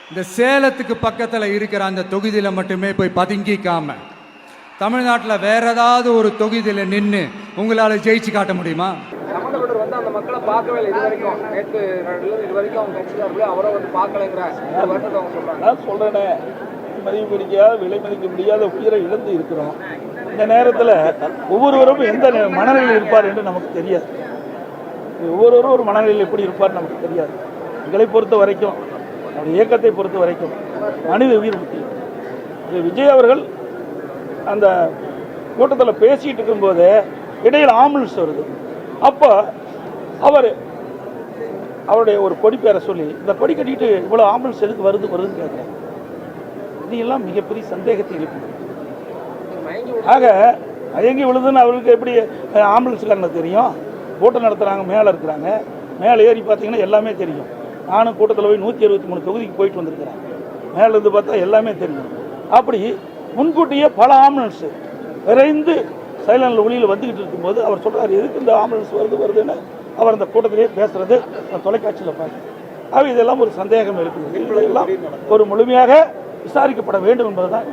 இந்த சேலத்துக்கு பக்கத்தில் இருக்கிற அந்த தொகுதியில் மட்டுமே போய் பதுங்கிக்காம தமிழ்நாட்டில் வேற ஏதாவது ஒரு தொகுதியில் நின்று உங்களால் ஜெயிச்சு காட்ட முடியுமா? சம்பந்தப்பட்டவர் வந்து அந்த மக்களை பார்க்கவே இல்லை இது வரைக்கும். நேற்று இது வரைக்கும் அவங்க கட்சிக்காரர்களே அவரை வந்து பார்க்கலைங்கிற வருத்தத்தை அவங்க சொல்றாங்க. நான் சொல்றேனே, மதிப்பு பிடிக்காத விலை மதிக்க முடியாத உயிரை இழந்து இருக்கிறோம். இந்த நேரத்தில் ஒவ்வொருவரும் எந்த மனநிலையில் இருப்பார் என்று நமக்கு தெரியாது. ஒவ்வொருவரும் ஒரு மனநிலையில் எப்படி இருப்பார் நமக்கு தெரியாது. எங்களை பொறுத்த வரைக்கும், நம்முடைய இயக்கத்தை பொறுத்த வரைக்கும் மனித உயிர் முக்கியம். விஜய் அவர்கள் அந்த கூட்டத்தில் பேசிட்டு இருக்கும்போது இடையில் ஆம்புலன்ஸ் வருது. அப்போ அவருடைய ஒரு கொடி பேரை சொல்லி இந்த கொடி கட்டிட்டு இவ்வளோ ஆம்புலன்ஸ் எதுக்கு வருதுன்னு கேட்குறேன். இதெல்லாம் மிகப்பெரிய சந்தேகத்தை எழுப்புது. ஆக மயங்கி விழுதுன்னு அவருக்கு எப்படி ஆம்புலன்ஸுக்காரனுக்கு தெரியும்? கூட்டம் நடத்துகிறாங்க, மேலே இருக்கிறாங்க, மேலே ஏறி பார்த்தீங்கன்னா எல்லாமே தெரியும். நானும் கூட்டத்தில் போய் 163 தொகுதிக்கு போயிட்டு வந்திருக்கிறேன். மேலேருந்து பார்த்தா எல்லாமே தெரியும். அப்படி முன்கூட்டியே பல ஆம்புலன்ஸு விரைந்து சைலண்டில் ஒளியில் வந்துக்கிட்டு இருக்கும்போது அவர் சொல்கிறார், எதுக்கு இந்த ஆம்புலன்ஸ் வருதுன்னு அவர் அந்த கூட்டத்திலே பேசுகிறது தொலைக்காட்சியில் பார்க்குறேன். ஆக இதெல்லாம் ஒரு சந்தேகம் இருக்குது. இதெல்லாம் ஒரு முழுமையாக விசாரிக்கப்பட வேண்டும் என்பதுதான்.